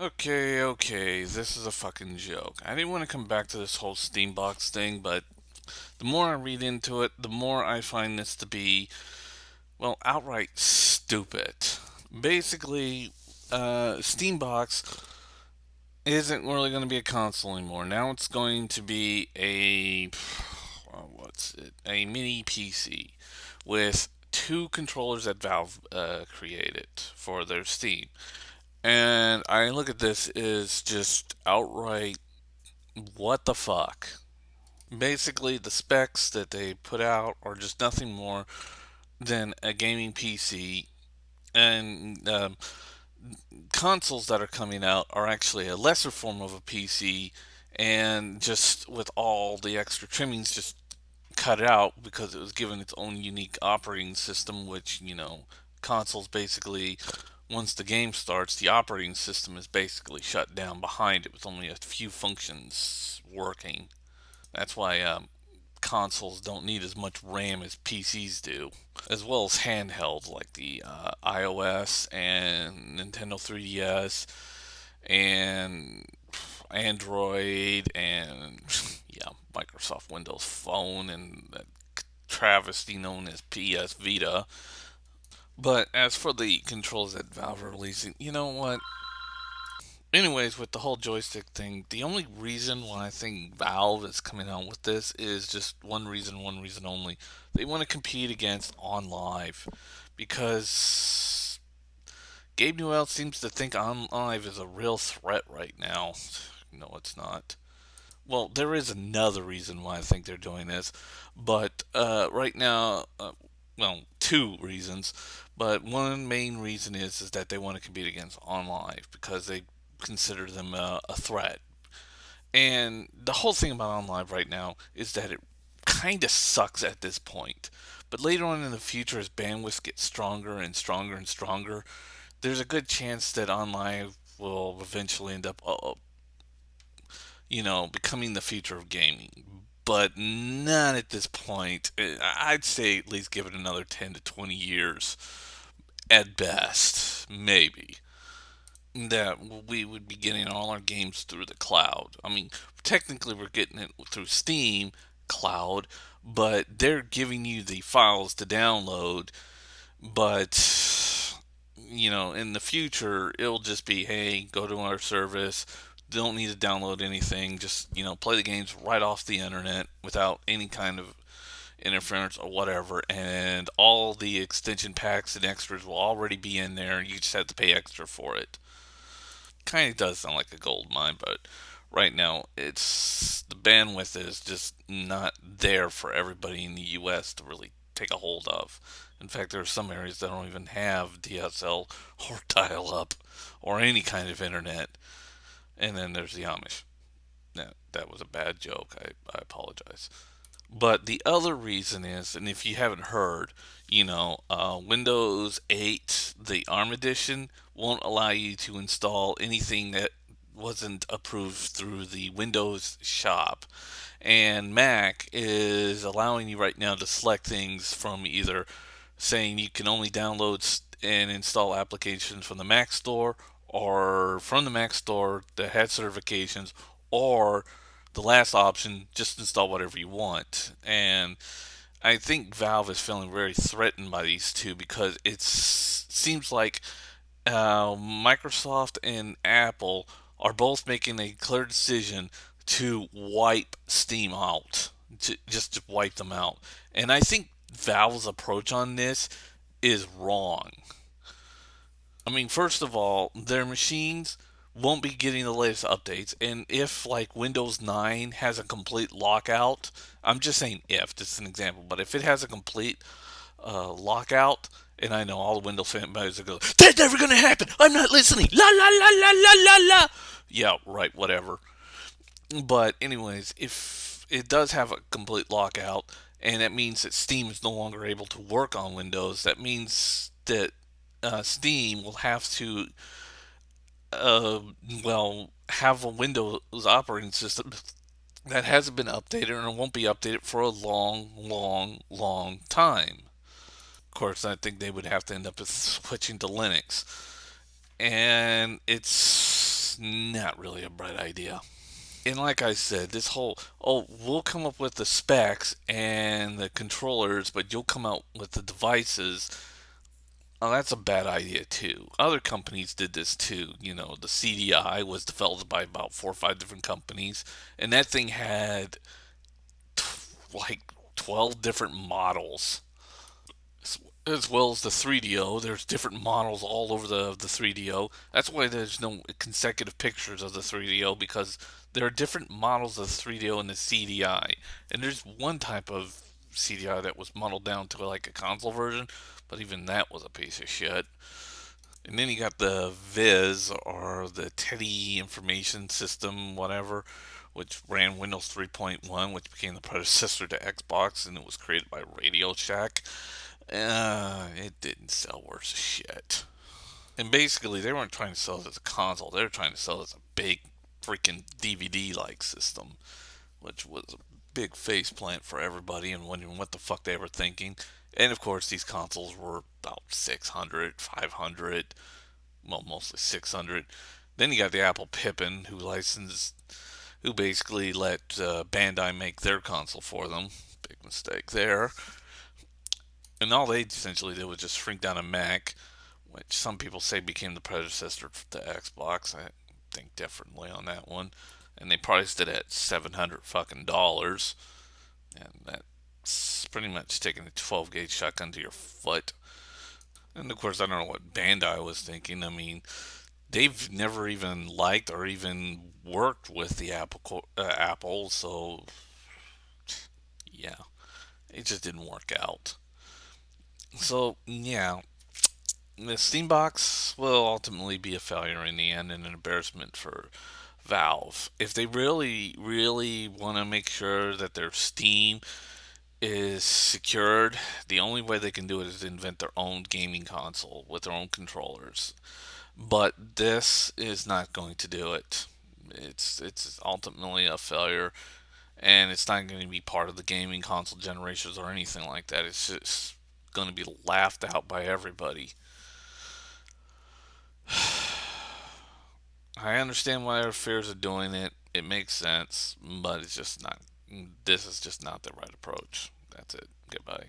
Okay, this is a fucking joke. I didn't want to come back to this whole SteamBox thing, but the more I read into it, the more I find this to be, well, outright stupid. Basically, SteamBox isn't really going to be a console anymore. Now it's going to be what's it? A mini PC with two controllers that Valve created for their Steam. And I look at this as just outright, what the fuck? Basically, the specs that they put out are just nothing more than a gaming PC, and consoles that are coming out are actually a lesser form of a PC, and just with all the extra trimmings, just cut it out because it was given its own unique operating system, which, consoles basically, once the game starts, the operating system is basically shut down behind it with only a few functions working. That's why consoles don't need as much RAM as PCs do, as well as handhelds like the iOS and Nintendo 3DS and Android and yeah, Microsoft Windows Phone and that travesty known as PS Vita. But as for the controls that Valve are releasing, you know what? Anyways, with the whole joystick thing, the only reason why I think Valve is coming out with this is just one reason only. They want to compete against OnLive because Gabe Newell seems to think OnLive is a real threat right now. No, it's not. Well, there is another reason why I think they're doing this, but right now, well, two reasons, but one main reason is that they want to compete against OnLive because they consider them a threat. And the whole thing about OnLive right now is that it kind of sucks at this point. But later on in the future, as bandwidth gets stronger and stronger and stronger, there's a good chance that OnLive will eventually end up becoming the future of gaming. But not at this point. I'd say at least give it another 10 to 20 years at best, maybe. That we would be getting all our games through the cloud. I mean, technically, we're getting it through Steam cloud, but they're giving you the files to download. But in the future, it'll just be, hey, go to our service. Don't need to download anything. Just play the games right off the internet without any kind of interference or whatever. And all the extension packs and extras will already be in there. You just have to pay extra for it. Kind of does sound like a gold mine, but right now it's the bandwidth is just not there for everybody in the U.S. to really take a hold of. In fact, there are some areas that don't even have DSL or dial-up or any kind of internet. And then there's the Amish. That was a bad joke. I apologize. But the other reason is, and if you haven't heard, Windows 8, the ARM edition, won't allow you to install anything that wasn't approved through the Windows shop. And Mac is allowing you right now to select things from either saying you can only download and install applications from the Mac Store or from the Mac Store that had certifications, or the last option, just install whatever you want. And I think Valve is feeling very threatened by these two because it seems like Microsoft and Apple are both making a clear decision to wipe Steam out, to wipe them out. And I think Valve's approach on this is wrong. I mean, first of all, their machines won't be getting the latest updates. And if, like, Windows 9 has a complete lockout, I'm just saying if, this is an example, but if it has a complete lockout, and I know all the Windows fanboys are going, that's never going to happen. I'm not listening. La, la, la, la, la, la, la. Yeah, right, whatever. But, anyways, if it does have a complete lockout, and that means that Steam is no longer able to work on Windows, that means that Steam will have to, uh, have a Windows operating system that hasn't been updated and won't be updated for a long, long, long time. Of course, I think they would have to end up switching to Linux. And it's that's not really a bright idea. And like I said, this whole, oh, we'll come up with the specs and the controllers, but you'll come out with the devices. Oh, that's a bad idea too. Other companies did this too. The CDI was developed by about 4 or 5 different companies, and that thing had like 12 different models, as well as the 3DO. There's different models all over the 3DO. That's why there's no consecutive pictures of the 3DO, because there are different models of the 3DO and the CDI. And there's one type of CDI that was modeled down to like a console version, but even that was a piece of shit. And then you got the Viz, or the Teddy Information System, whatever, which ran Windows 3.1, which became the predecessor to Xbox, and it was created by Radio Shack. It didn't sell worth shit. And basically, they weren't trying to sell it as a console. They were trying to sell it as a big freaking DVD-like system, which was a big face plant for everybody and wondering what the fuck they were thinking. And of course, these consoles were about 600, 500, well, mostly 600. Then you got the Apple Pippin, who basically let Bandai make their console for them. Big mistake there. And all they essentially did was just shrink down a Mac, which some people say became the predecessor to Xbox. I think differently on that one. And they priced it at $700 fucking dollars, and that's pretty much taking a 12 gauge shotgun to your foot. And of course, I don't know what Bandai was thinking. I mean, they've never even liked or even worked with the Apple, so yeah, it just didn't work out. So yeah, the SteamBox will ultimately be a failure in the end and an embarrassment for Valve. If they really, really want to make sure that their Steam is secured, the only way they can do it is to invent their own gaming console with their own controllers. But this is not going to do it. It's ultimately a failure, and it's not going to be part of the gaming console generations or anything like that. It's just going to be laughed out by everybody. I understand why their fears are doing it. It makes sense, but it's just not. This is just not the right approach. That's it. Goodbye.